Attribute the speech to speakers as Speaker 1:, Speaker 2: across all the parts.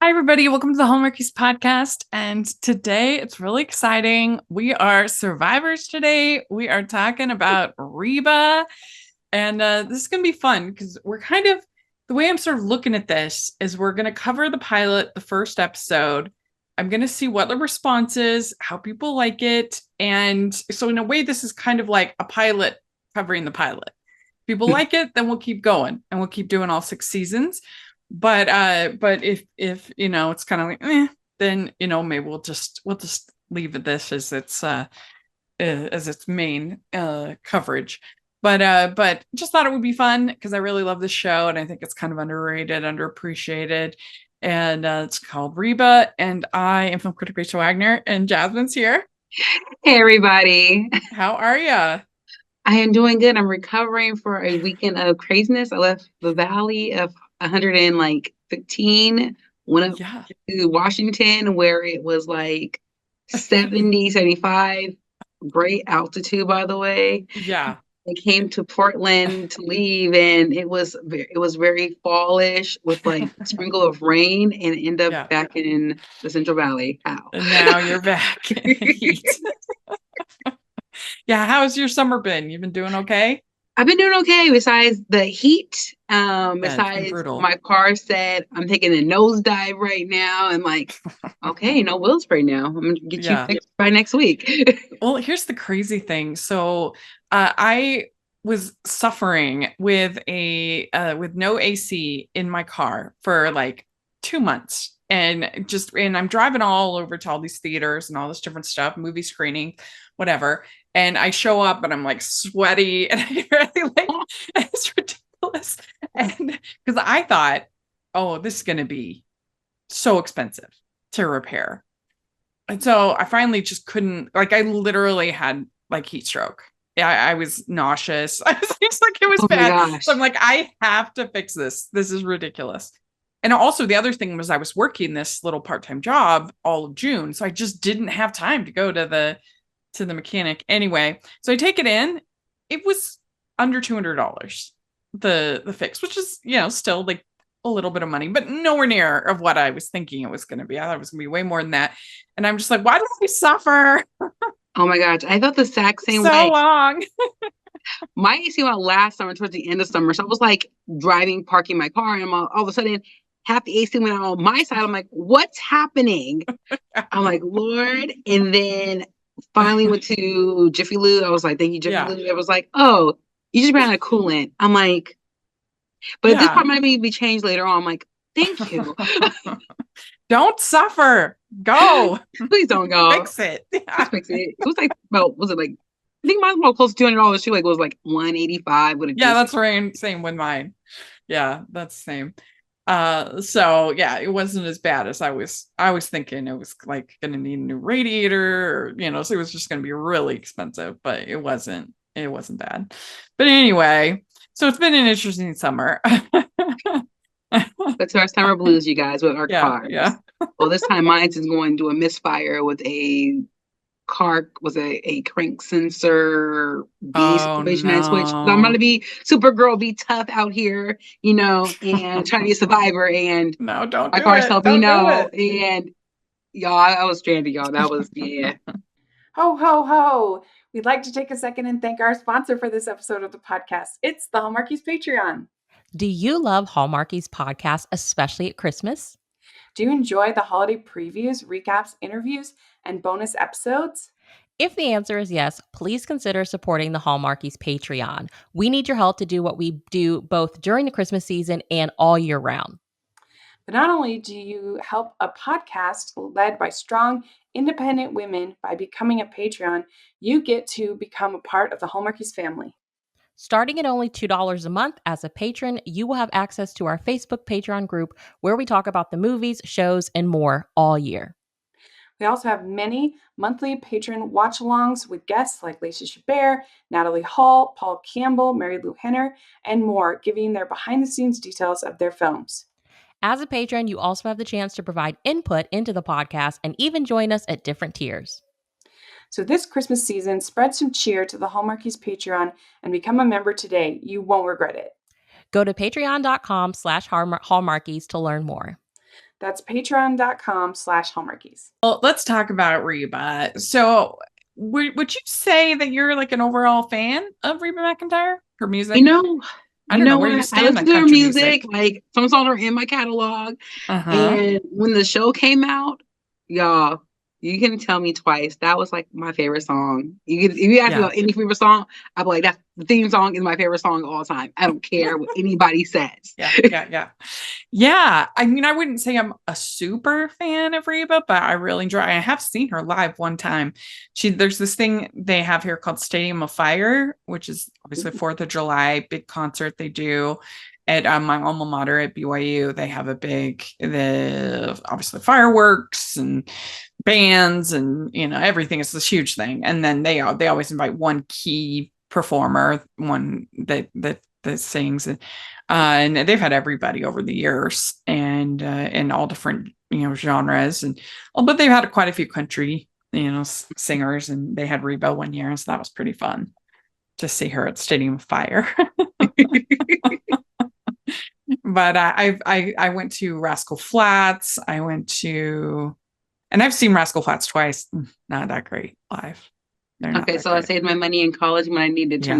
Speaker 1: Hi, everybody. Welcome to the Hallmarkies podcast. And today it's really exciting. We are survivors today. We are talking about Reba. And this is going to be fun because the way I'm sort of looking at this is we're going to cover the pilot, the first episode. I'm going to see what the response is, how people like it. And so, in a way, this is kind of like a pilot covering the pilot. If people like it, then we'll keep going and we'll keep doing all 6 seasons. But if it's kind of like then maybe we'll just leave this as its main coverage. But just thought it would be fun because I really love this show and I think it's kind of underrated, underappreciated. And it's called Reba, and I am film critic Rachel Wagner, and Jazzman's here.
Speaker 2: Hey everybody.
Speaker 1: How are you?
Speaker 2: I am doing good. I'm recovering for a weekend of craziness. I left the valley of 115, went up to Washington where it was like 70, 75. Great altitude, by the way.
Speaker 1: Yeah.
Speaker 2: I came to Portland to leave, and it was very fallish with like a sprinkle of rain, and end up back in the Central Valley. How?
Speaker 1: And now you're back in the heat. Yeah, how's your summer been? You've been doing okay?
Speaker 2: I've been doing okay besides the heat. Besides my car said I'm taking a nosedive right now. I'm like, okay, no wheel spray now. I'm gonna get you fixed by next week.
Speaker 1: Well, here's the crazy thing. So I was suffering with with no AC in my car for like 2 months. And I'm driving all over to all these theaters and all this different stuff, movie screening, whatever. And I show up and I'm like sweaty and I really it's ridiculous. And because I thought, oh, this is going to be so expensive to repair. And so I finally just couldn't, I literally had like heat stroke. Yeah, I was nauseous. I was just like, it was bad. So I'm like, I have to fix this. This is ridiculous. And also the other thing was I was working this little part-time job all of June. So I just didn't have time to go to the mechanic anyway. So I take it in. It was under $200, the fix, which is, still like a little bit of money, but nowhere near of what I was thinking it was going to be. I thought it was going to be way more than that. And I'm just like, why do I suffer?
Speaker 2: Oh my gosh. I felt the exact same way.
Speaker 1: So long.
Speaker 2: My AC went out last summer towards the end of summer. So I was like parking my car, and all of a sudden half the AC went out on my side. I'm like, what's happening? I'm like, Lord. And then finally went to Jiffy Lube. I was like, thank you, Jiffy Lube. It was like, oh, you just ran out of coolant. I'm like, but this part might be changed later on. I'm like, thank you.
Speaker 1: Don't suffer. Go.
Speaker 2: Please don't go.
Speaker 1: Fix it.
Speaker 2: Just fix it. It was like, was it like, I think mine was close to $200 too. Like it was like $185.
Speaker 1: That's right. Same with mine. Yeah, that's the same. So yeah, it wasn't as bad as I was thinking. It was like going to need a new radiator, or, so it was just going to be really expensive, but it wasn't bad. But anyway, so it's been an interesting summer.
Speaker 2: That's our summer blues, you guys, with our cars.
Speaker 1: Yeah.
Speaker 2: Well, this time mine is going to a misfire with a car, was a crank sensor situation and switch. So I'm gonna be Supergirl, be tough out here, and trying to be a survivor. And
Speaker 1: no, don't.
Speaker 2: My car's helping me know. And y'all, I was stranded, y'all. That was
Speaker 3: Ho ho ho! We'd like to take a second and thank our sponsor for this episode of the podcast. It's the Hallmarkies Patreon.
Speaker 4: Do you love Hallmarkies podcast, especially at Christmas?
Speaker 3: Do you enjoy the holiday previews, recaps, interviews, and bonus episodes?
Speaker 4: If the answer is yes, please consider supporting the Hallmarkies Patreon. We need your help to do what we do both during the Christmas season and all year round.
Speaker 3: But not only do you help a podcast led by strong, independent women by becoming a Patreon, you get to become a part of the Hallmarkies family.
Speaker 4: Starting at only $2 a month as a patron, you will have access to our Facebook Patreon group where we talk about the movies, shows, and more all year.
Speaker 3: We also have many monthly patron watch-alongs with guests like Lacey Chabert, Natalie Hall, Paul Campbell, Mary Lou Henner, and more, giving their behind-the-scenes details of their films.
Speaker 4: As a patron, you also have the chance to provide input into the podcast and even join us at different tiers.
Speaker 3: So this Christmas season, spread some cheer to the Hallmarkies Patreon and become a member today. You won't regret it.
Speaker 4: Go to patreon.com/Hallmarkies to learn more.
Speaker 3: That's patreon.com/hallmarkies.
Speaker 1: Well, let's talk about Reba. So would you say that you're like an overall fan of Reba McIntyre, her music?
Speaker 2: You know,
Speaker 1: I don't know where you
Speaker 2: what? I
Speaker 1: stand
Speaker 2: listen
Speaker 1: on
Speaker 2: to her
Speaker 1: country
Speaker 2: music. Like some songs are in my catalog.
Speaker 1: Uh-huh.
Speaker 2: And when the show came out, y'all, you can tell me twice. That was like my favorite song. If you ask me about any favorite song, I'd be like, that's the theme song is my favorite song of all time. I don't care what anybody says.
Speaker 1: Yeah. I mean, I wouldn't say I'm a super fan of Reba, but I really enjoy. I have seen her live one time. There's this thing they have here called Stadium of Fire, which is obviously 4th of July big concert they do at my alma mater at BYU. They have obviously fireworks and bands and everything. It's this huge thing, and then they always invite one key performer, one that sings, and they've had everybody over the years, and in all different genres, but they've had quite a few country singers, and they had Reba one year, so that was pretty fun to see her at Stadium of Fire. But I went to Rascal Flatts. And I've seen Rascal Flatts twice. Not that great live.
Speaker 2: Okay, so I saved my money in college when I needed to turn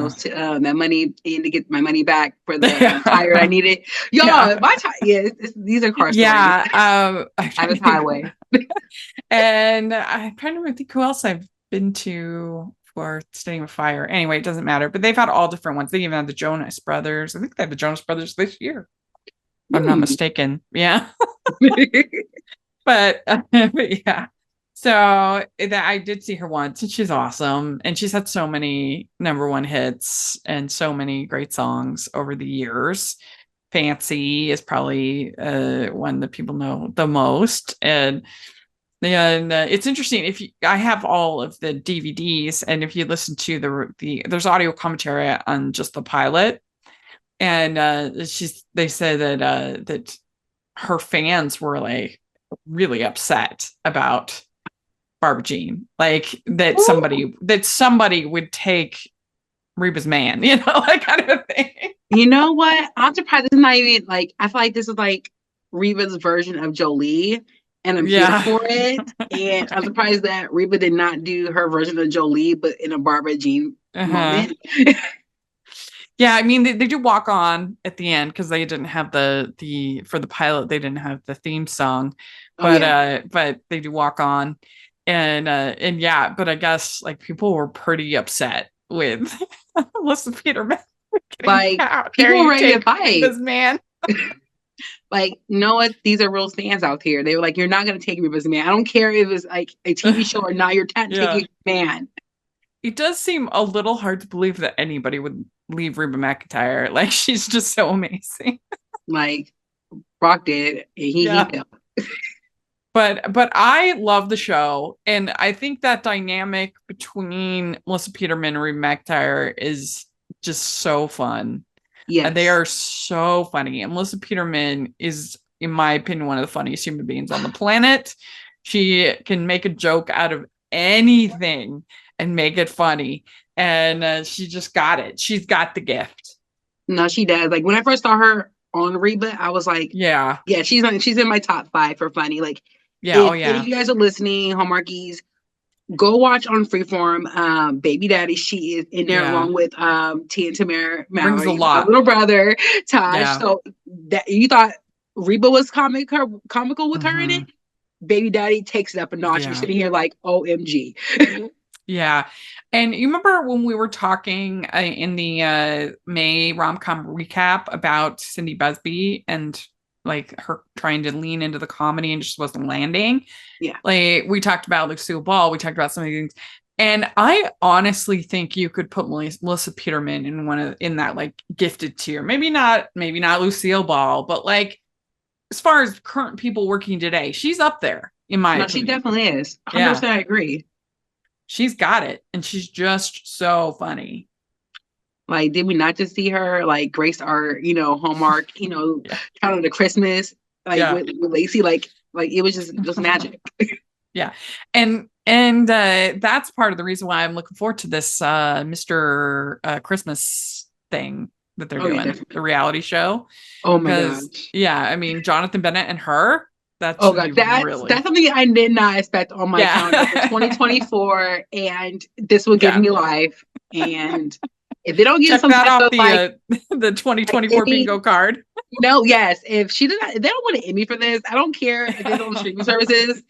Speaker 2: that money in to get my money back for the tire I needed. Y'all, my tire, these are car stories.
Speaker 1: Yeah,
Speaker 2: I was highway.
Speaker 1: And I'm trying to think who else I've been to for Stadium of Fire. Anyway, it doesn't matter. But they've had all different ones. They even had the Jonas Brothers. I think they have the Jonas Brothers this year, if I'm not mistaken. Yeah. But yeah. So I did see her once, and she's awesome. And she's had so many #1 hits and so many great songs over the years. Fancy is probably one that people know the most. And it's interesting. I have all of the DVDs, and if you listen to there's audio commentary on just the pilot, and they say that her fans were like really upset about Barbara Jean, like that somebody would take Reba's man, that kind of thing.
Speaker 2: You know what? I'm surprised it's not even like, I feel like this is like Reba's version of Jolie, and I'm here for it. And I'm surprised that Reba did not do her version of Jolie, but in a Barbara Jean moment.
Speaker 1: Yeah, I mean they do Walk On at the end because they didn't have the for the pilot, they didn't have the theme song, but they do Walk On, and yeah, but I guess like people were pretty upset with Alyssa Peterman.
Speaker 2: Like people were ready to fight
Speaker 1: this man.
Speaker 2: Like, you know what? These are real fans out here. They were like, "You're not going to take Reba's man. I don't care if it's like a TV show or not. You're not taking man."
Speaker 1: It does seem a little hard to believe that anybody would leave Reba McIntyre. Like, she's just so amazing.
Speaker 2: Like, Brock did, and he failed.
Speaker 1: But I love the show, and I think that dynamic between Melissa Peterman and Reba McIntyre is just so fun. Yeah, they are so funny. And Melissa Peterman is, in my opinion, one of the funniest human beings on the planet. She can make a joke out of anything and make it funny, and she just got it. She's got the gift.
Speaker 2: No, she does. Like when I first saw her on Reba, I was like, yeah, she's in my top 5 for funny. Like, if you guys are listening, Hallmarkies, go watch on Freeform. Baby Daddy, she is in there along with T and Tamara Mallory,
Speaker 1: brings a lot.
Speaker 2: My little brother Taj. So that you thought Reba was comical with her in it. Baby Daddy takes it up a notch. You're sitting here like, OMG.
Speaker 1: Yeah. And you remember when we were talking in the May rom-com recap about Cindy Busby and like her trying to lean into the comedy and just wasn't landing? Yeah. Like we talked about Lucille Ball. We talked about some of these things. And I honestly think you could put Melissa Peterman in that like gifted tier. Maybe not Lucille Ball, but like as far as current people working today, she's up there in my opinion.
Speaker 2: She definitely is. 100% I agree.
Speaker 1: She's got it, and she's just so funny.
Speaker 2: Like, did we not just see her like grace our, Hallmark, Count to Christmas, like with Lacey, like it was just magic.
Speaker 1: Yeah, and that's part of the reason why I'm looking forward to this Mr. Christmas thing that they're doing, the reality show.
Speaker 2: Oh my gosh.
Speaker 1: Yeah, I mean Jonathan Bennett and her, That
Speaker 2: Oh
Speaker 1: should
Speaker 2: god,
Speaker 1: be
Speaker 2: that's
Speaker 1: really.
Speaker 2: something I did not expect on my calendar for 2024, and this will give me life. And if they don't get
Speaker 1: Check
Speaker 2: some
Speaker 1: that
Speaker 2: type
Speaker 1: off
Speaker 2: of like
Speaker 1: the 2024
Speaker 2: Emmy,
Speaker 1: bingo card.
Speaker 2: yes, if they don't want an Emmy for this, I don't care if it's on streaming services.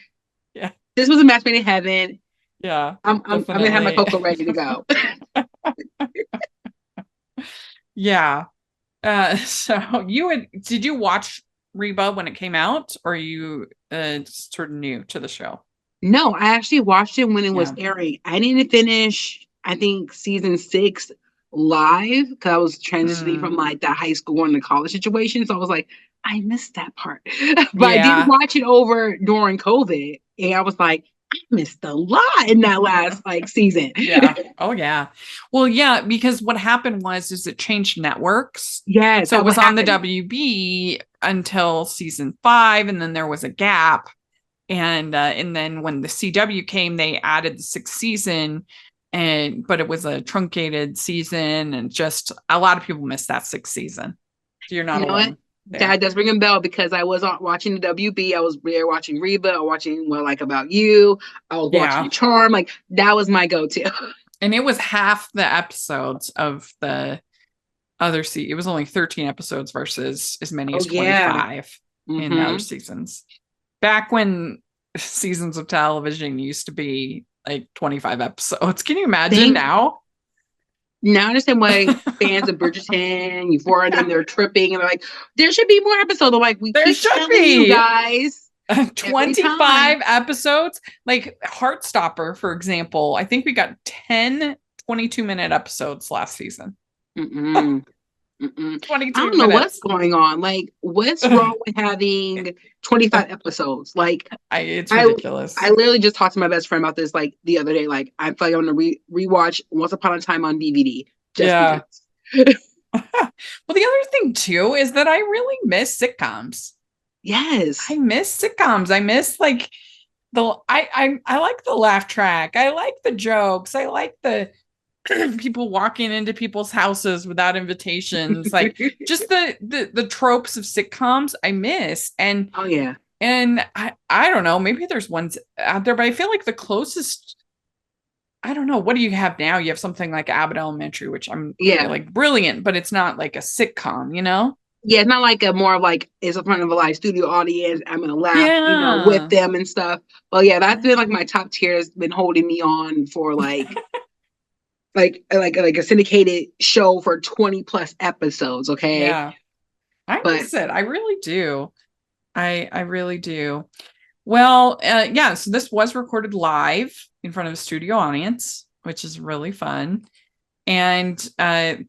Speaker 1: Yeah.
Speaker 2: This was a match made in heaven.
Speaker 1: Yeah.
Speaker 2: I'm gonna have my
Speaker 1: definitely.
Speaker 2: cocoa ready to go.
Speaker 1: Yeah. So did you watch Reba when it came out, or are you sort of new to the show?
Speaker 2: No, I actually watched it when it was
Speaker 1: Yeah.
Speaker 2: airing. I didn't finish, I think, season 6 live because I was transitioning from like that high school going to college situation. So I was like, I missed that part. But I did
Speaker 1: Yeah.
Speaker 2: watch it over during COVID, and I was like, I missed a lot in that last like season.
Speaker 1: Yeah. Oh yeah. Well, yeah, because what happened is it changed networks.
Speaker 2: Yes,
Speaker 1: So it
Speaker 2: that
Speaker 1: was
Speaker 2: what
Speaker 1: on the
Speaker 2: happened.
Speaker 1: WB until season 5, and then there was a gap. And then when the CW came, they added the 6th season, but it was a truncated season, and just a lot of people missed that 6th season. So you're not
Speaker 2: You know what?
Speaker 1: alone there.
Speaker 2: That does ring a bell because I was watching the WB. I was there watching Reba, I was watching Well Like About You. I was watching Charm. Like that was my go-to.
Speaker 1: And it was half the episodes of the other season. It was only 13 episodes versus as many as 25 in the other seasons. Back when seasons of television used to be like 25 episodes. Can you imagine now?
Speaker 2: Now I understand why fans of Bridgerton, Euphoria, and they're tripping and they're like, there should be more episodes. I'm like, we keep telling you guys.
Speaker 1: 25 episodes, like Heartstopper, for example. I think we got 10 22-minute episodes last season.
Speaker 2: 22
Speaker 1: I
Speaker 2: don't know what's going on. Like, what's wrong with having 25 episodes? Like,
Speaker 1: it's ridiculous.
Speaker 2: I literally just talked to my best friend about this like the other day. Like, I feel like I'm gonna rewatch Once Upon a Time on DVD. Because.
Speaker 1: Well, the other thing too is that I really miss sitcoms.
Speaker 2: Yes,
Speaker 1: I miss sitcoms. I miss like I like the laugh track. I like the jokes. I like the people walking into people's houses without invitations, like just the tropes of sitcoms I miss. And and I don't know, maybe there's ones out there, but I feel like the closest, I don't know, what do you have now? You have something like Abbott Elementary, which I'm like brilliant, but it's not like a sitcom, you know?
Speaker 2: Yeah, it's not like a more of like it's in front of a live studio audience. I'm gonna laugh, with them and stuff. Well, yeah, that's been like my top tier has been holding me on for like like a syndicated show for 20 plus episodes. Okay.
Speaker 1: Yeah. I miss it. I really do. I really do. Well, yeah, so this was recorded live in front of a studio audience, which is really fun. And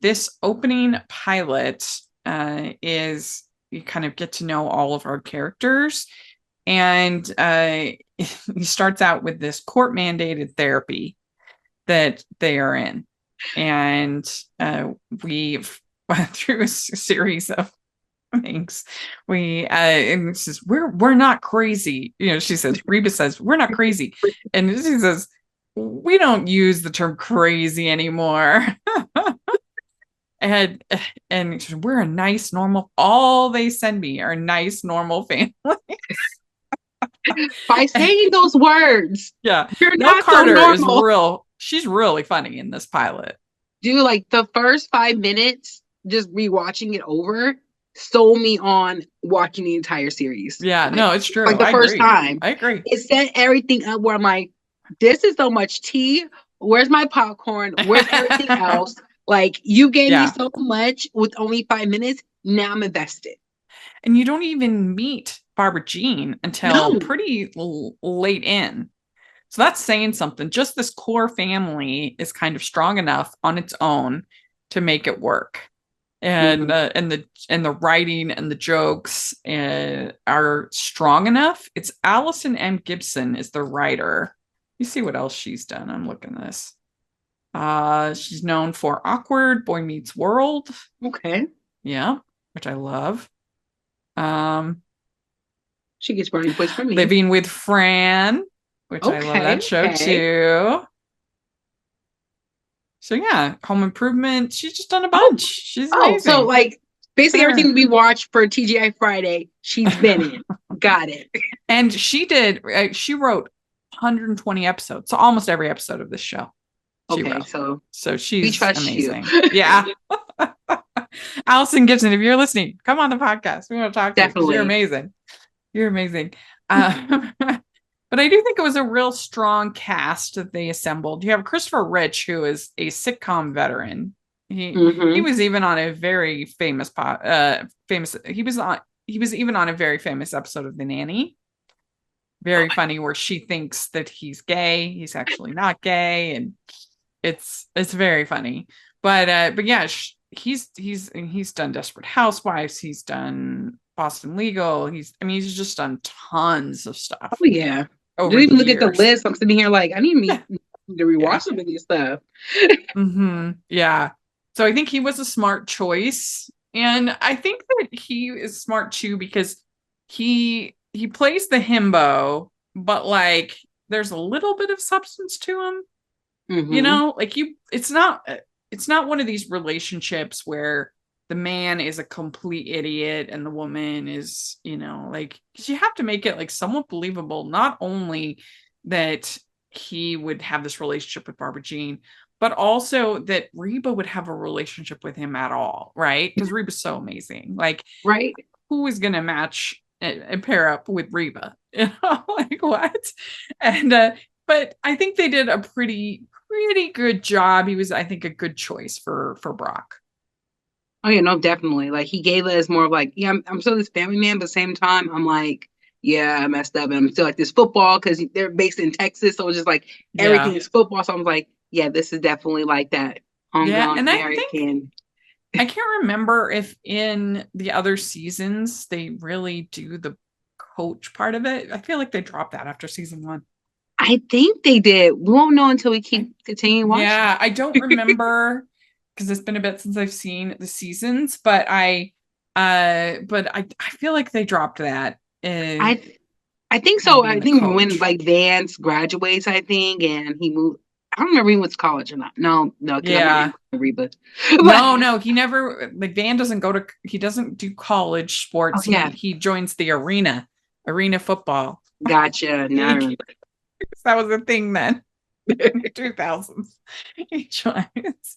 Speaker 1: this opening pilot is you kind of get to know all of our characters. And he starts out with this court mandated therapy that they are in. And we've went through a series of things. And she says, we're not crazy. She says, Reba says, we're not crazy. And she says, we don't use the term crazy anymore. and she says, we're a nice, normal, all they send me are nice, normal families.
Speaker 2: By saying those words.
Speaker 1: Yeah.
Speaker 2: You're
Speaker 1: Mel
Speaker 2: not
Speaker 1: Carter
Speaker 2: so normal.
Speaker 1: She's really funny in this pilot.
Speaker 2: Dude, like the first 5 minutes, just rewatching it over, sold me on watching the entire series.
Speaker 1: Yeah, no, it's true.
Speaker 2: Like the first time.
Speaker 1: I agree.
Speaker 2: It set everything up where I'm like, this is so much tea. Where's my popcorn? Where's everything else? Like, you gave me so much with only 5 minutes. Now I'm invested.
Speaker 1: And you don't even meet Barbara Jean until pretty late in. So that's saying something. Just this core family is kind of strong enough on its own to make it work. And the writing and the jokes are strong enough. It's Allison M Gibson is the writer. You see what else she's done. I'm looking at this. She's known for Awkward, Boy Meets World.
Speaker 2: Okay.
Speaker 1: Yeah, which I love.
Speaker 2: She gets brownie points from me.
Speaker 1: Living with Fran, which I love that show too. So yeah, Home Improvement. She's just done a bunch. She's amazing.
Speaker 2: So like Basically, everything we watch for TGI Friday, she's been in. Got it.
Speaker 1: And she wrote 120 episodes, so almost every episode of this show.
Speaker 2: Okay,
Speaker 1: so she's amazing.
Speaker 2: You.
Speaker 1: Yeah. Allison Gibson, if you're listening, come on the podcast. We want to talk to you. You're amazing. You're amazing. But I do think it was a real strong cast that they assembled. You have Christopher Rich, who is a sitcom veteran. He was even on a very famous he was even on a very famous episode of The Nanny. Very funny, where she thinks that he's gay. He's actually not gay, and it's very funny. But yeah, he's done Desperate Housewives. He's done Boston Legal. He's just done tons of stuff.
Speaker 2: Oh yeah. Didn't even look at the list. I'm sitting here like, I need to rewatch some of these stuff.
Speaker 1: Yeah. So I think he was a smart choice. And I think that he is smart too, because he plays the himbo, but like there's a little bit of substance to him. You know, like it's not one of these relationships where the man is a complete idiot and the woman is, like, you have to make it like somewhat believable, not only that he would have this relationship with Barbara Jean, but also that Reba would have a relationship with him at all, right? Because Reba's so amazing. Like,
Speaker 2: right?
Speaker 1: Who is going to match and pair up with Reba? Like what? And but I think they did a pretty good job. He was, I think, a good choice for Brock.
Speaker 2: Oh yeah, no, definitely. Like, he gave us more of like, yeah, I'm still this family man, but at the same time, I'm like, yeah, I messed up, and I'm still like this football, because they're based in Texas, so it's just like everything is football. So I'm like, yeah, this is definitely like that homegrown American.
Speaker 1: I can't remember if in the other seasons they really do the coach part of it. I feel like they dropped that after season 1.
Speaker 2: I think they did. We won't know until we keep continuing watching.
Speaker 1: Yeah, I don't remember because it's been a bit since I've seen the seasons, but I feel like they dropped that.
Speaker 2: I think so. I think when like Vance graduates, I think, and he moved. I don't remember he went to college or not. No.
Speaker 1: Yeah.
Speaker 2: Reba.
Speaker 1: No. He never. Like, Van doesn't go to. He doesn't do college sports.
Speaker 2: Oh, yeah.
Speaker 1: He joins the arena football.
Speaker 2: Gotcha. Now
Speaker 1: that was a thing then. In the 2000s. He joins.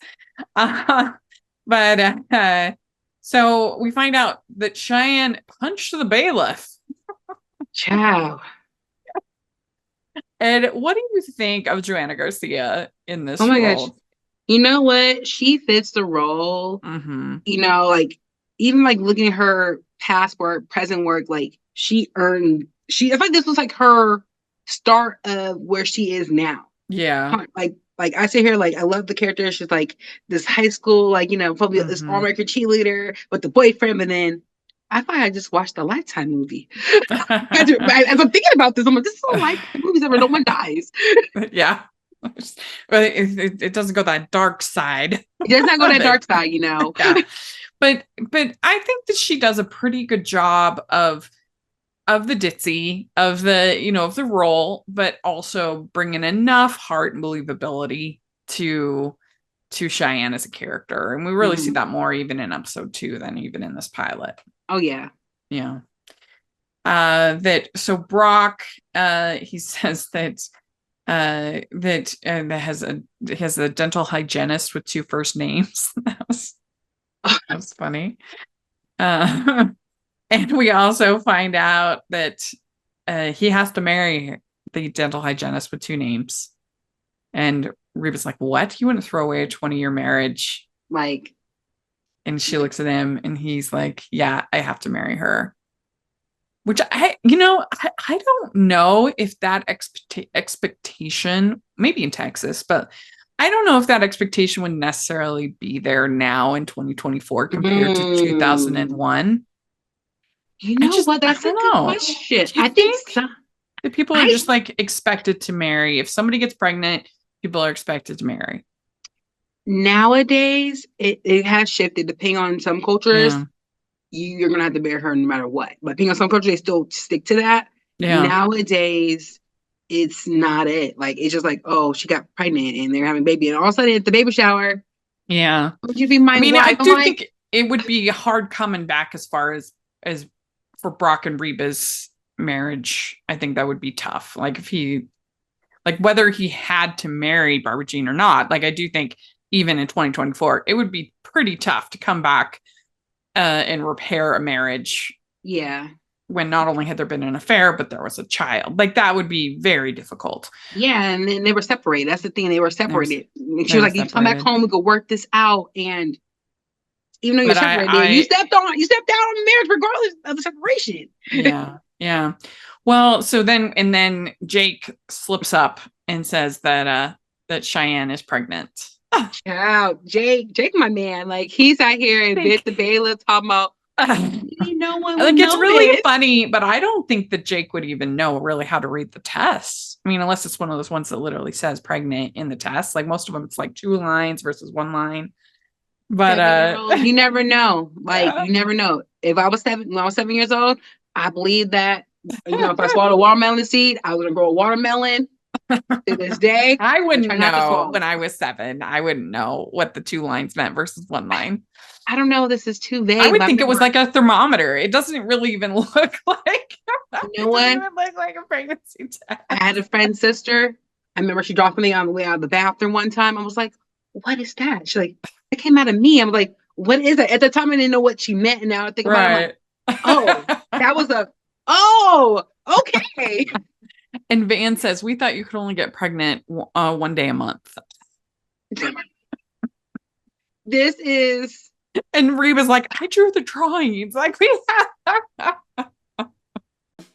Speaker 1: So we find out that Cheyenne punched the bailiff.
Speaker 2: Ciao.
Speaker 1: And what do you think of Joanna Garcia in this
Speaker 2: role? Oh my
Speaker 1: gosh.
Speaker 2: You know what? She fits the role. Like, even like looking at her past work, present work, like I feel like this was like her start of where she is now.
Speaker 1: Yeah.
Speaker 2: Like I sit here, like, I love the character. She's like this high school, like, probably this all-American cheerleader with the boyfriend, but then I find I just watched a Lifetime movie. As I'm thinking about this, I'm like, this is a Lifetime movie where no one dies.
Speaker 1: Yeah. But it doesn't go that dark side.
Speaker 2: It does not go that dark side,
Speaker 1: Yeah. But I think that she does a pretty good job of the ditzy, of the, of the role, but also bringing enough heart and believability to Cheyenne as a character. And we really see that more even in episode 2 than even in this pilot.
Speaker 2: Oh yeah.
Speaker 1: Yeah. So Brock, he says that has a dental hygienist with 2 first names. That was funny. And we also find out that he has to marry the dental hygienist with 2 names. And Reba's like, what? You want to throw away a 20-year marriage?
Speaker 2: Like,
Speaker 1: and she looks at him and he's like, yeah, I have to marry her. Which I don't know if that expectation, maybe in Texas, but I don't know if that expectation would necessarily be there now in 2024 compared to 2001.
Speaker 2: You know what? That's a good question. I think
Speaker 1: that people are just like expected to marry. If somebody gets pregnant, people are expected to marry.
Speaker 2: Nowadays, it has shifted. Depending on some cultures, you're gonna have to marry her no matter what. But depending on some cultures, they still stick to that. Yeah. Nowadays, it's not it. Like, it's just like, oh, she got pregnant and they're having a baby, and all of a sudden at the baby shower,
Speaker 1: yeah,
Speaker 2: would you be my wife?
Speaker 1: it would be hard coming back as far as for Brock and Reba's marriage. I think that would be tough. Like if he, like whether he had to marry Barbara Jean or not. Like I do think even in 2024, it would be pretty tough to come back and repair a marriage.
Speaker 2: Yeah.
Speaker 1: When not only had there been an affair, but there was a child. Like that would be very difficult.
Speaker 2: Yeah, and then they were separated. That's the thing. They were separated. She was like, "You come back home, we could work this out." And even though you're separated, you stepped out on the marriage regardless of the separation.
Speaker 1: Yeah. Yeah. Well, so then Jake slips up and says that Cheyenne is pregnant.
Speaker 2: Wow, Jake, my man, like he's out here and bit the bailiff talking about. No one
Speaker 1: like it's really funny, but I don't think that Jake would even know really how to read the test. I mean, unless it's one of those ones that literally says pregnant in the test. Like most of them, it's like 2 lines versus 1 line. But
Speaker 2: you never know. Like you never know. When I was 7 years old, I believed that if I swallowed a watermelon seed, I was gonna grow a watermelon. To this day,
Speaker 1: I wouldn't know when I was 7. I wouldn't know what the 2 lines meant versus 1 line.
Speaker 2: I don't know. This is too vague.
Speaker 1: I would think it was like a thermometer. It doesn't really even look like.
Speaker 2: You know what?
Speaker 1: It doesn't look like a pregnancy test.
Speaker 2: I had a friend's sister. I remember she dropped me on the way out of the bathroom one time. I was like, "What is that?" She's like, "It came out of me." I'm like, "What is it?" At the time, I didn't know what she meant, and now I think about it. I'm like, "Oh, that was a. Oh, okay."
Speaker 1: And Van says, "We thought you could only get pregnant 1 day a month."
Speaker 2: This is.
Speaker 1: And Reba's like, "I drew the drawings." Like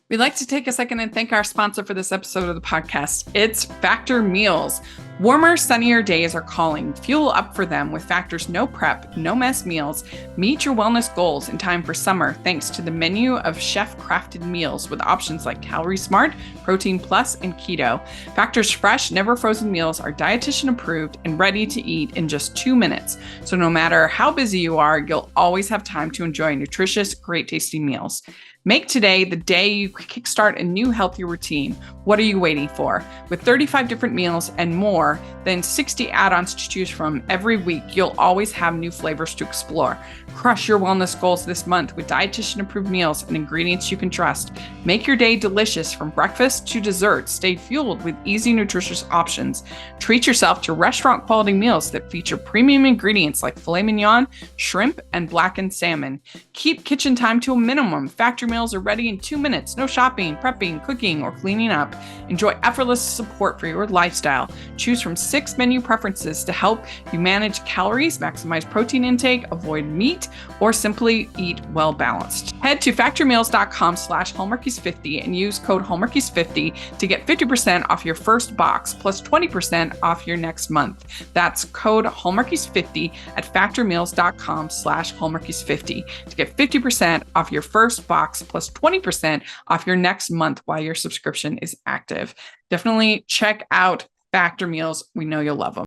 Speaker 1: we'd like to take a second and thank our sponsor for this episode of the podcast. It's Factor Meals. Warmer, sunnier days are calling. Fuel up for them with Factor's no prep, no mess meals. Meet your wellness goals in time for summer thanks to the menu of chef-crafted meals with options like Calorie Smart, Protein Plus, and Keto. Factor's fresh, never frozen meals are dietitian approved and ready to eat in just 2 minutes. So no matter how busy you are, you'll always have time to enjoy nutritious, great tasting meals. Make today the day you kickstart a new healthy routine. What are you waiting for? With 35 different meals and more than 60 add-ons to choose from every week, you'll always have new flavors to explore. Crush your wellness goals this month with dietitian-approved meals and ingredients you can trust. Make your day delicious from breakfast to dessert. Stay fueled with easy, nutritious options. Treat yourself to restaurant-quality meals that feature premium ingredients like filet mignon, shrimp, and blackened salmon. Keep kitchen time to a minimum. Factor meals are ready in 2 minutes. No shopping, prepping, cooking, or cleaning up. Enjoy effortless support for your lifestyle. Choose from 6 menu preferences to help you manage calories, maximize protein intake, avoid meat, or simply eat well balanced. Head to factormeals.com/hallmarkies50 and use code hallmarkies50 to get 50% off your first box plus 20% off your next month. That's code hallmarkies50 at factormeals.com/hallmarkies50 to get 50% off your first box plus 20% off your next month while your subscription is active. Definitely check out Factor Meals. We know you'll love them.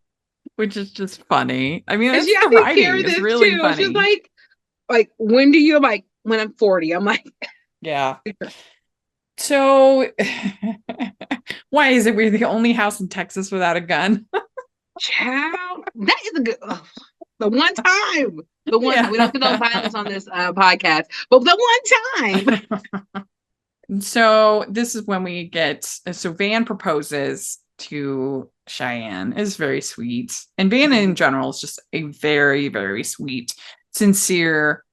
Speaker 1: Which is just funny. I mean, the writing is really funny.
Speaker 2: She's like, when do you? I'm like, when I'm 40. I'm like,
Speaker 1: yeah. So, why is it we're the only house in Texas without a gun?
Speaker 2: Child, that is a good. The one time. We don't do no violence on this podcast, but the one time.
Speaker 1: So this is when we get. So Van proposes to Cheyenne. Is very sweet, and Van in general is just a very, very sweet, sincere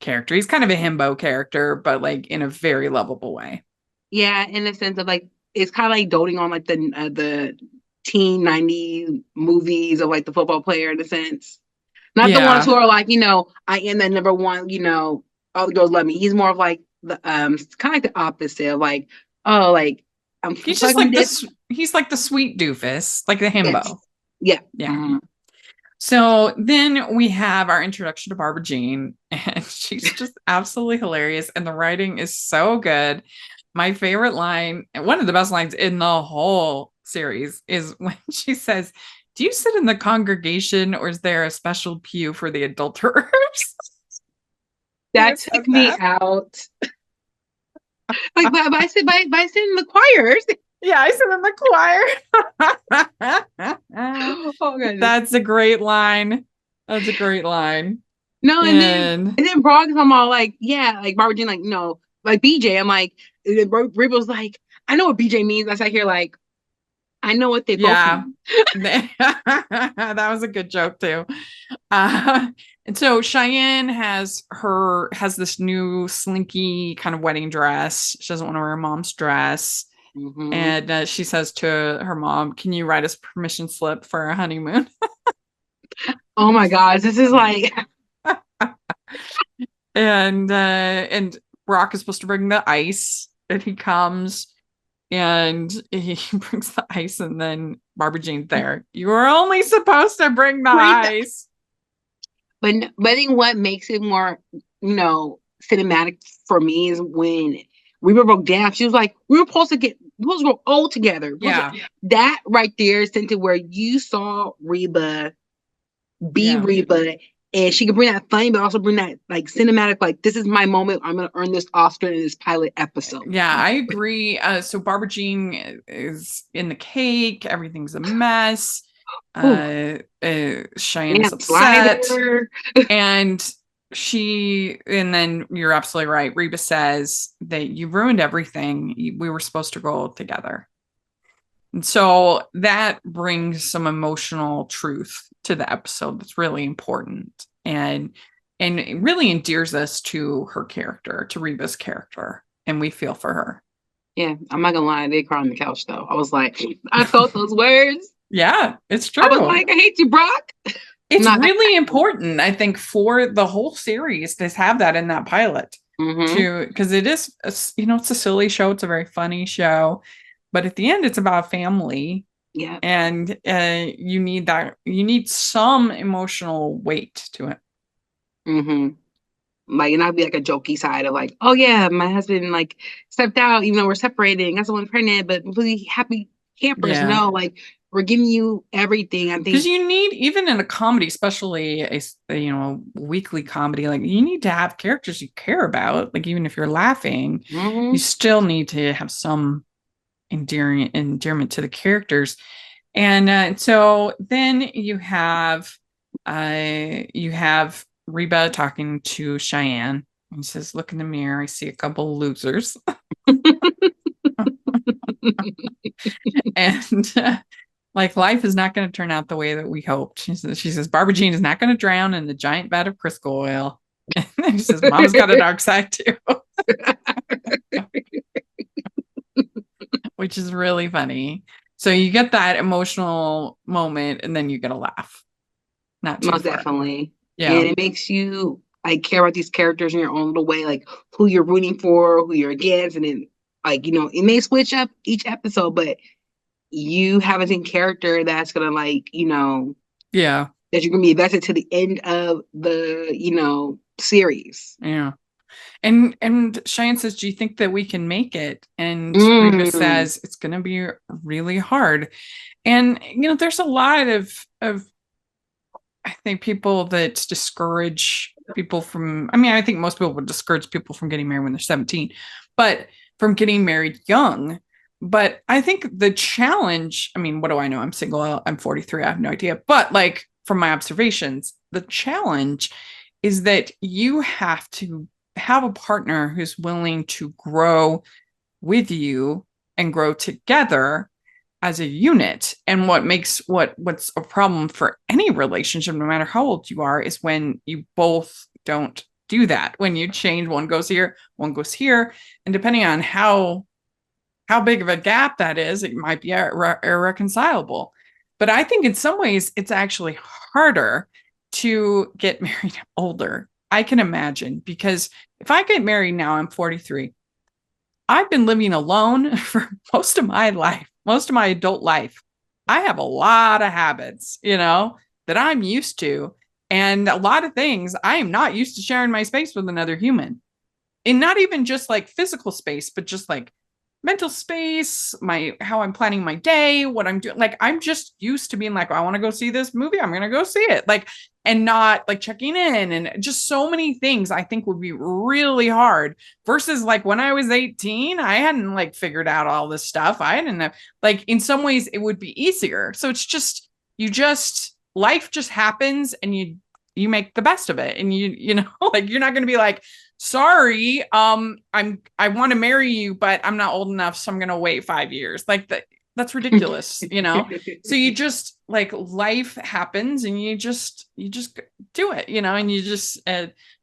Speaker 1: character. He's kind of a himbo character, but like in a very lovable way.
Speaker 2: Yeah, in the sense of like it's kind of like doting on like the teen 90s movies of like the football player in a sense. Not the ones who are like, I am that number one, all the girls love me. He's more of like the kind of like the opposite of like, oh, like
Speaker 1: he's just like this. He's like the sweet doofus, like the himbo.
Speaker 2: Yes.
Speaker 1: Yeah.
Speaker 2: Mm-hmm.
Speaker 1: So then we have our introduction to Barbara Jean, and she's just absolutely hilarious. And the writing is so good. My favorite line, and one of the best lines in the whole series, is when she says, "Do you sit in the congregation, or is there a special pew for the adulterers?"
Speaker 2: That took me out. Like, but I sit in the choirs.
Speaker 1: Yeah, I sit in the choir. Oh, that's a great line. That's a great line.
Speaker 2: No,
Speaker 1: And
Speaker 2: and then Brock, I'm all like, yeah, like Barbara Jean, like, no, like BJ. I'm like, Ribble's like, I know what BJ means. I sat here like, I know what they both
Speaker 1: yeah,
Speaker 2: mean.
Speaker 1: that was a good joke too. And so Cheyenne has this new slinky kind of wedding dress. She doesn't want to wear her mom's dress.
Speaker 2: Mm-hmm.
Speaker 1: And she says to her mom, "Can you write us permission slip for our honeymoon?"
Speaker 2: Oh my gosh, this is like,
Speaker 1: And Brock is supposed to bring the ice, and he comes and he brings the ice, and then Barbara Jean's there. You were only supposed to bring the ice.
Speaker 2: but I think what makes it more, cinematic for me is when Reba broke down. She was like, we were supposed to go all together.
Speaker 1: Yeah.
Speaker 2: That right there sent it where you saw Reba be
Speaker 1: Yeah.
Speaker 2: Reba, and she could bring that funny, but also bring that like cinematic, like this is my moment. I'm gonna earn this Oscar in this pilot episode.
Speaker 1: Yeah, I agree. So Barbara Jean is in the cake. Everything's a mess. Cheyenne is upset.
Speaker 2: Slider.
Speaker 1: And then you're absolutely right. Reba says that you ruined everything. We were supposed to go together. And so that brings some emotional truth to the episode that's really important and it really endears us to her character, to Reba's character, and we feel for her.
Speaker 2: Yeah, I'm not gonna lie, I did cry on the couch though. I was like, I felt those words.
Speaker 1: Yeah, it's true.
Speaker 2: I was like, I hate you, Brock.
Speaker 1: It's really important, I think, for the whole series to have that in that pilot. Because it is, it's a silly show. It's a very funny show. But at the end, it's about family.
Speaker 2: Yeah.
Speaker 1: And you need that. You need some emotional weight to it.
Speaker 2: Like, and I'd be like a jokey side of like, oh yeah, my husband like stepped out, even though we're separating. Got someone pregnant, but really happy campers know, like we're giving you everything. I think
Speaker 1: because you need, even in a comedy, especially a weekly comedy, like you need to have characters you care about. Like even if you're laughing, you still need to have some endearment to the characters. And so then you have Reba talking to Cheyenne. He says, "Look in the mirror. I see a couple losers." And like life is not going to turn out the way that we hoped. She says Barbara Jean is not going to drown in the giant vat of Crisco oil. And then she says, "Mom's got a dark side too." Which is really funny. So you get that emotional moment and then you get a laugh. Not too
Speaker 2: most
Speaker 1: far.
Speaker 2: definitely.
Speaker 1: Yeah.
Speaker 2: And it makes you like care about these characters in your own little way, like who you're rooting for, who you're against, and then like, it may switch up each episode, but you have a character that's gonna like,
Speaker 1: yeah,
Speaker 2: that you're gonna be invested to the end of the, series.
Speaker 1: Yeah. And Cheyenne says, "Do you think that we can make it?" And Reba says, "It's gonna be really hard." And there's a lot of I think people that discourage people from, I think most people would discourage people from getting married when they're 17, but from getting married young. But I think the challenge, what do I know? I'm single, I'm 43, I have no idea. But like from my observations, the challenge is that you have to have a partner who's willing to grow with you and grow together as a unit. And what's a problem for any relationship, no matter how old you are, is when you both don't do that. When you change, one goes here, one goes here, and depending on how big of a gap that is, it might be irreconcilable. But I think in some ways it's actually harder to get married older. I can imagine, because if I get married now, I'm 43. I've been living alone for most of my life, most of my adult life. I have a lot of habits, that I'm used to. And a lot of things I am not used to sharing my space with another human. And not even just like physical space, but just like mental space, how I'm planning my day, what I'm doing. Like, I'm just used to being like, I want to go see this movie, I'm going to go see it. Like, and not like checking in, and just so many things I think would be really hard versus like when I was 18, I hadn't like figured out all this stuff. I didn't have, like, in some ways it would be easier. So it's just, life just happens, and you make the best of it. And you know, like, you're not going to be like, sorry, I want to marry you, but I'm not old enough, so I'm going to wait 5 years. Like that's ridiculous, you know? So you just, like, life happens and you just do it, you know? And you just,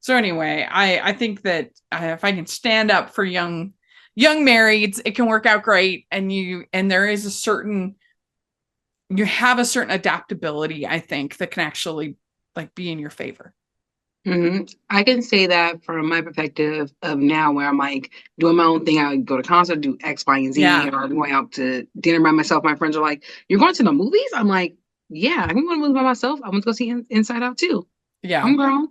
Speaker 1: so anyway, I think that if I can stand up for young marrieds, it can work out great. And there is you have a certain adaptability, I think, that can actually, like, be in your favor.
Speaker 2: Mm-hmm. I can say that from my perspective of now, where I'm like doing my own thing. I go to concert, do X, Y, and Z,
Speaker 1: Yeah.
Speaker 2: or going out to dinner by myself. My friends are like, "You're going to the movies?" I'm like, "Yeah, I'm going to movies by myself. I want to go see Inside Out too.
Speaker 1: Yeah.
Speaker 2: I'm grown."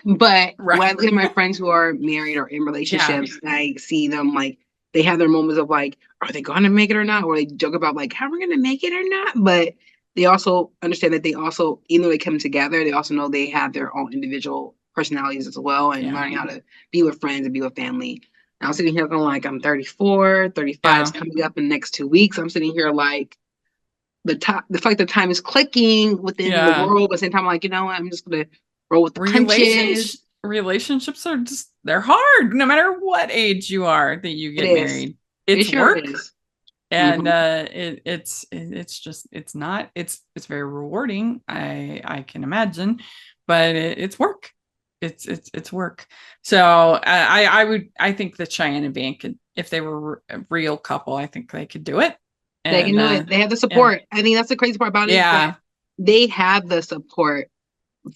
Speaker 2: But
Speaker 1: Right.
Speaker 2: when I look at my friends who are married or in relationships, I see them like they have their moments of like, are they going to make it or not? Or they joke about like, how are we going to make it or not? But they also understand that they also, even though they come together, they also know they have their own individual personalities as well, and learning how to be with friends and be with family. And I'm sitting here going like, I'm 34, 35 is coming up in the next 2 weeks. I'm sitting here like the fact that time is clicking within the world, but at the same time, like, you know what, I'm just gonna roll with the punches.
Speaker 1: Relationships are just, they're hard, no matter what age you are that you get married. It's work. And it's very rewarding. I can imagine, but it's work. It's work. So I think that Cheyenne and Van could, if they were a real couple, I think they could do it. And,
Speaker 2: they can do it. They have the support. I think that's the crazy part about it. Yeah, they have the support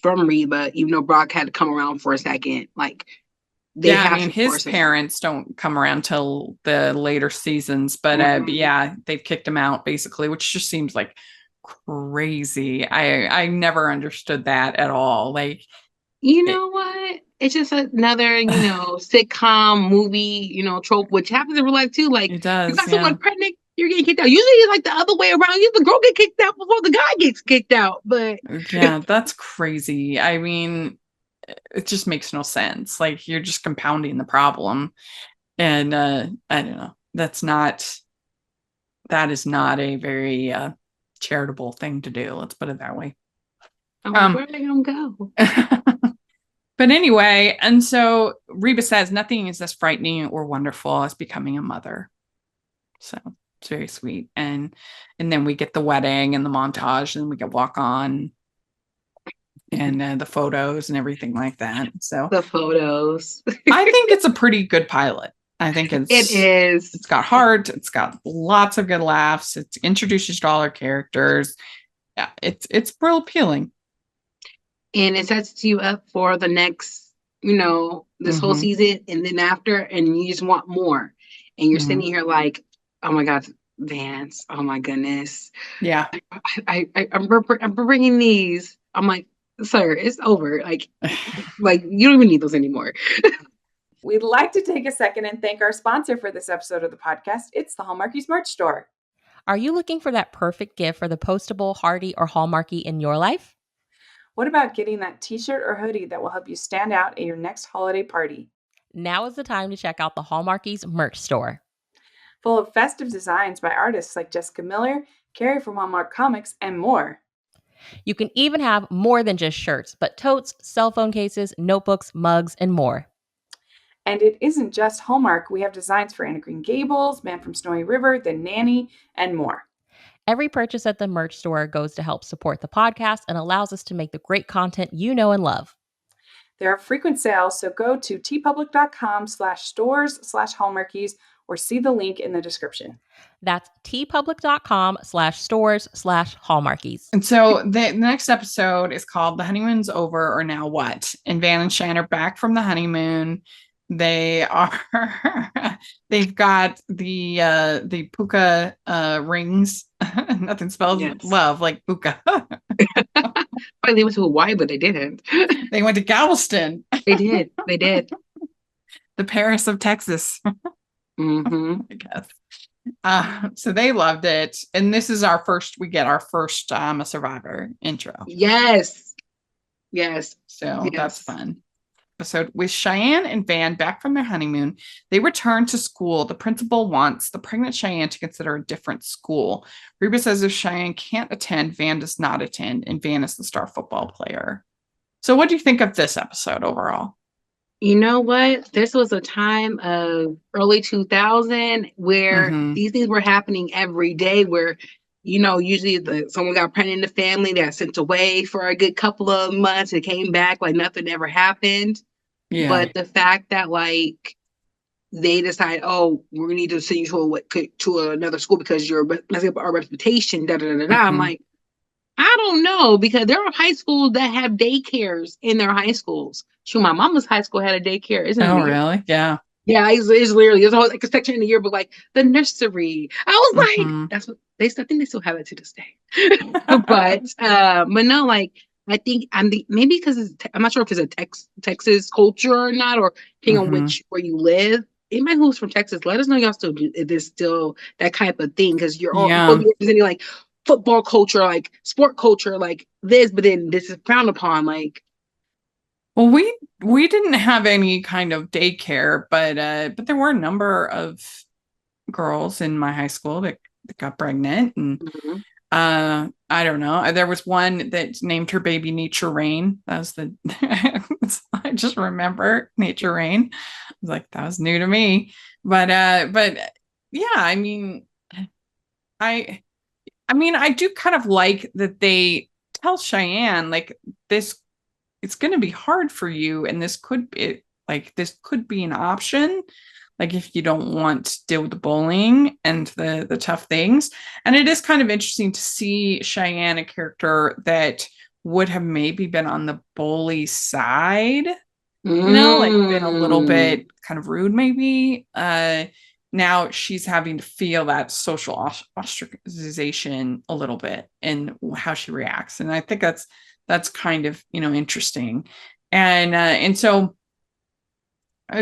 Speaker 2: from Reba, even though Brock had to come around for a second. Like,
Speaker 1: I mean, his parents don't come around till the later seasons, but they've kicked him out basically, which just seems like crazy. I never understood that at all. Like,
Speaker 2: you know what? It's just another, you know, sitcom movie, you know, trope, which happens in real life too. Like,
Speaker 1: it does,
Speaker 2: you got someone pregnant, you're getting kicked out. Usually it's like the other way around. Usually the girl get kicked out before the guy gets kicked out. But
Speaker 1: yeah, that's crazy. I mean, it just makes no sense. Like, you're just compounding the problem. And I don't know. That is not a very charitable thing to do. Let's put it that way.
Speaker 2: Where are they gonna go?
Speaker 1: But anyway, and so Reba says nothing is as frightening or wonderful as becoming a mother. So it's very sweet. And then we get the wedding and the montage, and we get walk on and the photos and everything like that. So
Speaker 2: the photos.
Speaker 1: I think it's a pretty good pilot. I think it is. It's got heart. It's got lots of good laughs. It introduces you to all our characters. Yeah, it's real appealing.
Speaker 2: And it sets you up for the next, you know, this whole season, and then after, and you just want more. And you're sitting here like, oh my God, Vance, oh my goodness.
Speaker 1: Yeah.
Speaker 2: I'm bringing these. I'm like, sir, it's over. Like you don't even need those anymore.
Speaker 3: We'd like to take a second and thank our sponsor for this episode of the podcast. It's the Hallmarkies merch store.
Speaker 4: Are you looking for that perfect gift for the postable, Hardy, or Hallmarky in your life?
Speaker 3: What about getting that t-shirt or hoodie that will help you stand out at your next holiday party?
Speaker 4: Now is the time to check out the Hallmarkies merch store.
Speaker 3: Full of festive designs by artists like Jessica Miller, Carrie from Hallmark Comics, and more.
Speaker 4: You can even have more than just shirts, but totes, cell phone cases, notebooks, mugs, and more.
Speaker 3: And it isn't just Hallmark. We have designs for Anna Green Gables, Man from Snowy River, The Nanny, and more.
Speaker 4: Every purchase at the merch store goes to help support the podcast and allows us to make the great content you know and love.
Speaker 3: There are frequent sales, so go to tpublic.com/stores/Hallmarkies or see the link in the description.
Speaker 4: That's tpublic.com/stores/Hallmarkies.
Speaker 1: And so the next episode is called The Honeymoon's Over or Now What? And Van and Cheyenne are back from the honeymoon. They've got the puka rings. Nothing spells love like puka.
Speaker 2: They went to Hawaii, but they didn't.
Speaker 1: They went to Galveston.
Speaker 2: They did.
Speaker 1: The Paris of Texas. I guess. So they loved it. And this is we get our first a Survivor intro.
Speaker 2: Yes.
Speaker 1: So that's fun. Episode with Cheyenne and Van back from their honeymoon. They return to school. The principal wants the pregnant Cheyenne to consider a different school. Reba says if Cheyenne can't attend, Van does not attend, and Van is the star football player. So what do you think of this episode overall?
Speaker 2: You know what? This was a time of early 2000 where
Speaker 1: Mm-hmm.
Speaker 2: these things were happening every day where, usually someone got pregnant in the family, they got sent away for a good couple of months and came back like nothing ever happened.
Speaker 1: Yeah.
Speaker 2: But the fact that like they decide, oh, we need to send you to another school because you're messing up our reputation, da da da da da. I'm
Speaker 1: Mm-hmm.
Speaker 2: like, I don't know, because there are high schools that have daycares in their high schools. Shoot, my mama's high school had a daycare. Isn't it
Speaker 1: Oh,
Speaker 2: weird?
Speaker 1: really? Yeah.
Speaker 2: Yeah, it's literally there's a whole like a section in the yearbook like the nursery. I was like,
Speaker 1: Mm-hmm.
Speaker 2: that's what they still I think they still have it to this day. But no, like I think maybe because I'm not sure if it's a Texas culture or not, or depending on
Speaker 1: Mm-hmm.
Speaker 2: where you live. Anybody who's from Texas, let us know y'all still do there's still that type of thing because you're all supposed
Speaker 1: Yeah.
Speaker 2: to be representing like football culture, like sport culture, like this, but then this is frowned upon. Like,
Speaker 1: Well, we didn't have any kind of daycare, but there were a number of girls in my high school that got pregnant, and
Speaker 2: mhm.
Speaker 1: I don't know. There was one that named her baby Nature Rain. That was the I just remember Nature Rain. I was like, that was new to me. But yeah, I I mean, I do kind of like that they tell Cheyenne like this it's going to be hard for you, and this could be an option, like if you don't want to deal with the bullying and the tough things. And it is kind of interesting to see Cheyenne, a character that would have maybe been on the bully side, like been a little
Speaker 2: Mm.
Speaker 1: bit kind of rude maybe. Now she's having to feel that social ostracization a little bit in how she reacts, and I think that's kind of interesting. And so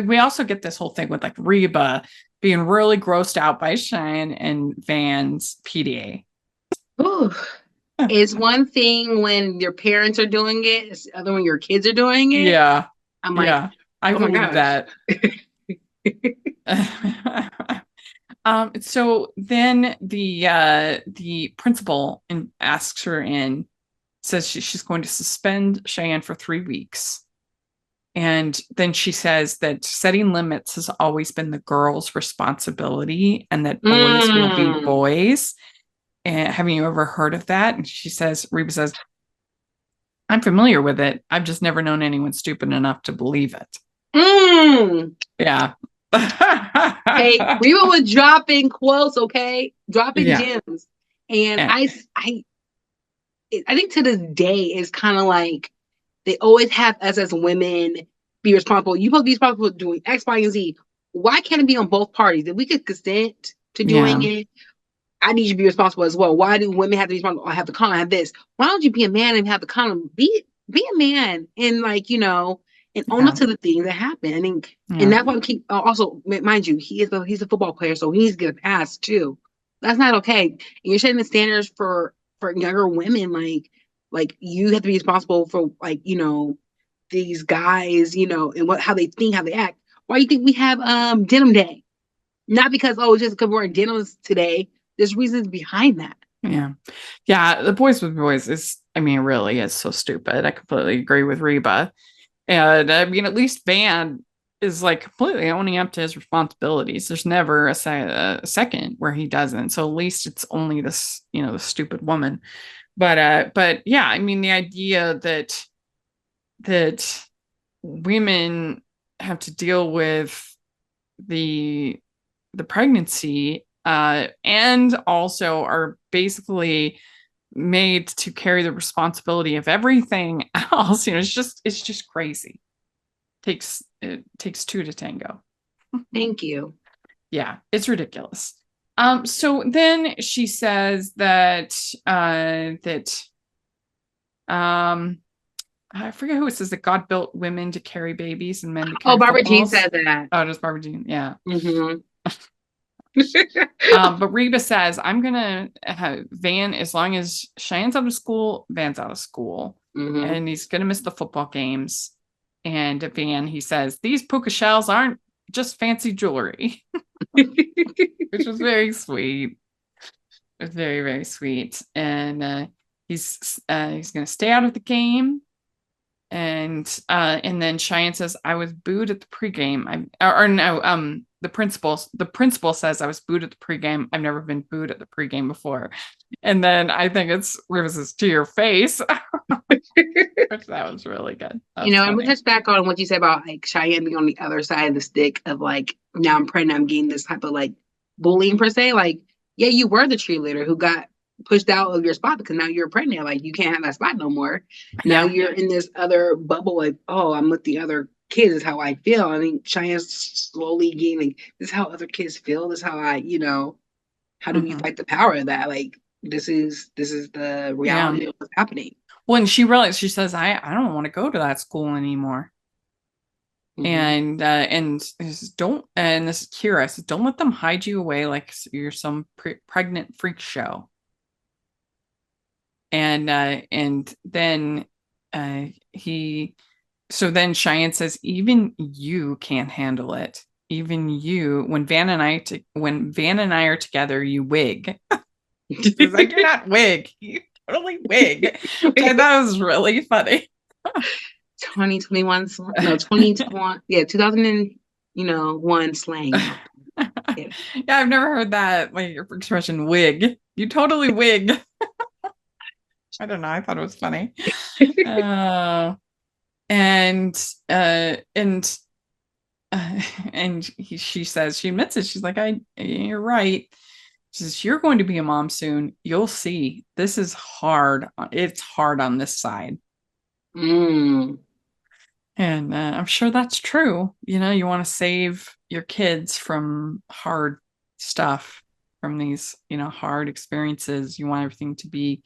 Speaker 1: we also get this whole thing with like Reba being really grossed out by Cheyenne and Van's PDA.
Speaker 2: Ooh. It's one thing when your parents are doing it, it's the other when your kids are doing it.
Speaker 1: Yeah,
Speaker 2: I'm like,
Speaker 1: yeah, I
Speaker 2: oh my
Speaker 1: believe
Speaker 2: gosh.
Speaker 1: that. So then the principal asks her in, says she's going to suspend Cheyenne for 3 weeks. And then she says that setting limits has always been the girls' responsibility and that boys will be
Speaker 2: Mm.
Speaker 1: boys. And haven't you ever heard of that? And Reba says, I'm familiar with it. I've just never known anyone stupid enough to believe it.
Speaker 2: Mm.
Speaker 1: Yeah.
Speaker 2: Hey, Reba was dropping quotes, okay? Dropping
Speaker 1: Yeah.
Speaker 2: gems. And
Speaker 1: And,
Speaker 2: I think to this day is kind of like they always have us as women be responsible. You supposed to be responsible for doing X, Y, and Z. Why can't it be on both parties? If we could consent to doing
Speaker 1: yeah.
Speaker 2: it, I need you to be responsible as well. Why do women have to be responsible? I have the condom, I have this. Why don't you be a man and have the condom? Be a man and and own up
Speaker 1: Yeah.
Speaker 2: to the things that happen. I think, and
Speaker 1: Yeah.
Speaker 2: that's why we keep also mind you, he's a football player, so he needs to get a pass too. That's not okay. And you're setting the standards for younger women, like you have to be responsible for these guys, and how they think, how they act. Why do you think we have denim day? Not because it's just because we're in denims today. There's reasons behind that.
Speaker 1: Yeah. Yeah. The boys with boys it really is so stupid. I completely agree with Reba. And at least Van is like completely owning up to his responsibilities. There's never a second where he doesn't. So at least it's only this, the stupid woman. But yeah, the idea that women have to deal with the pregnancy and also are basically made to carry the responsibility of everything else. It's just crazy. It takes two to tango.
Speaker 2: Thank you.
Speaker 1: Yeah, it's ridiculous. So then she says that I forget who it says that God built women to carry babies and men to
Speaker 2: Oh,
Speaker 1: carry
Speaker 2: Barbara Jean
Speaker 1: footballs.
Speaker 2: said that.
Speaker 1: Oh, just Barbara Jean. Yeah.
Speaker 2: Mm-hmm.
Speaker 1: But Reba says, I'm gonna have Van, as long as Cheyenne's out of school, Van's out of school,
Speaker 2: Mm-hmm.
Speaker 1: and he's gonna miss the football games. And Van, he says, these puka shells aren't just fancy jewelry, which was very sweet. It was very, very sweet. And he's gonna stay out of the game. And then Cheyenne says, I was booed at the pregame. Or no, the principal says I was booed at the pregame. I've never been booed at the pregame before. And then I think it's Rivers to your face. Which that was really good.
Speaker 2: And we touch back on what you said about like Cheyenne being on the other side of the stick of like, now I'm pregnant, I'm getting this type of like bullying per se. Like, yeah, you were the cheerleader who got pushed out of your spot because now you're pregnant. Like, you can't have that spot no more. Now you're in this other bubble. Like, oh, I'm with the other kids. Is how I feel. I mean, Cheyenne's slowly gaining. This is how other kids feel. This is how how do we fight the power of that? Like, this is the reality of what's happening.
Speaker 1: When she realized, she says, I don't want to go to that school anymore. Mm-hmm. And this is Kira says, don't let them hide you away like you're some pregnant freak show. And then then Cheyenne says, even you can't handle it. Even you, when Van and I are together, you wig. She's like, you're not wig. You totally wig. Which I thought was really funny.
Speaker 2: 2021, no, 2020, yeah, 2001 slang.
Speaker 1: Yeah, I've never heard that like expression, wig. You totally wig. I don't know. I thought it was funny. She says, she admits it. She's like, you're right. She says, you're going to be a mom soon. You'll see. This is hard. It's hard on this side. And I'm sure that's true. You want to save your kids from hard stuff, from these, hard experiences. You want everything to be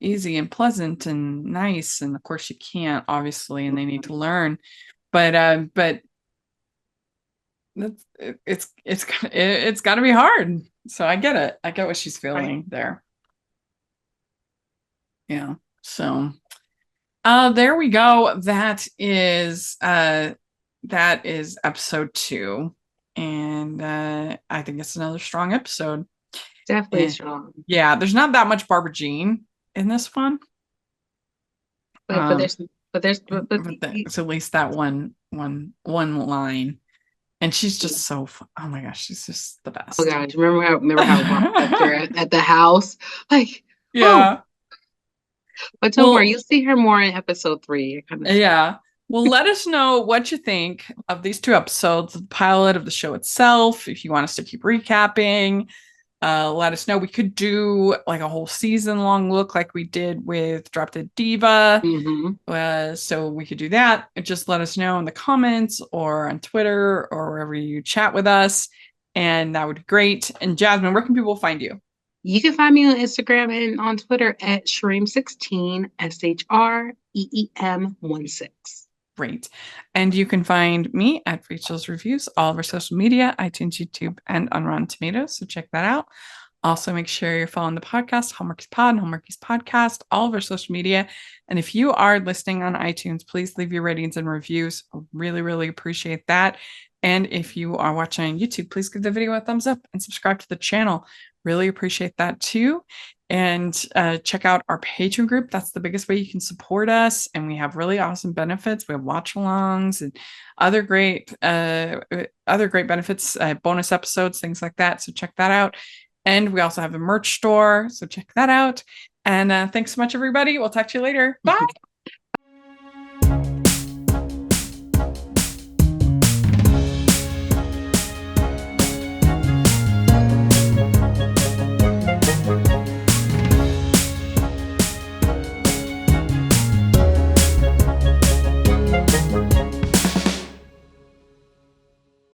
Speaker 1: easy and pleasant and nice. And of course you can't, obviously, and they need to learn. But it's got to be hard. So I get it. I get what she's feeling there. Yeah. So there we go. That is episode 2. And I think it's another strong episode.
Speaker 2: Definitely strong.
Speaker 1: Yeah, there's not that much Barbara Jean in this one.
Speaker 2: But there's
Speaker 1: at least that one line. And she's just so oh my gosh, she's just the best.
Speaker 2: Oh gosh, remember how at the house? Like,
Speaker 1: yeah.
Speaker 2: Oh. But don't worry, you'll see her more in episode 3.
Speaker 1: Yeah. Well, let us know what you think of these 2 episodes, the pilot of the show itself. If you want us to keep recapping, let us know. We could do like a whole season long look like we did with Drop Dead Diva. So we could do that. Just let us know in the comments or on Twitter or wherever you chat with us. And that would be great. And Jazzman, where can people find you?
Speaker 2: You can find me on Instagram and on Twitter at Shreem16, SHREEM16.
Speaker 1: Great. And you can find me at Rachel's Reviews, all of our social media, iTunes, YouTube, and on Rotten Tomatoes. So check that out. Also, make sure you're following the podcast, Hallmarkies Pod and Hallmarkies Podcast, all of our social media. And if you are listening on iTunes, please leave your ratings and reviews. I really, really appreciate that. And if you are watching on YouTube, please give the video a thumbs up and subscribe to the channel. Really appreciate that too. And check out our Patreon group. That's the biggest way you can support us. And we have really awesome benefits. We have watch-alongs and other great benefits, bonus episodes, things like that. So check that out. And we also have a merch store. So check that out. And thanks so much, everybody. We'll talk to you later. Bye.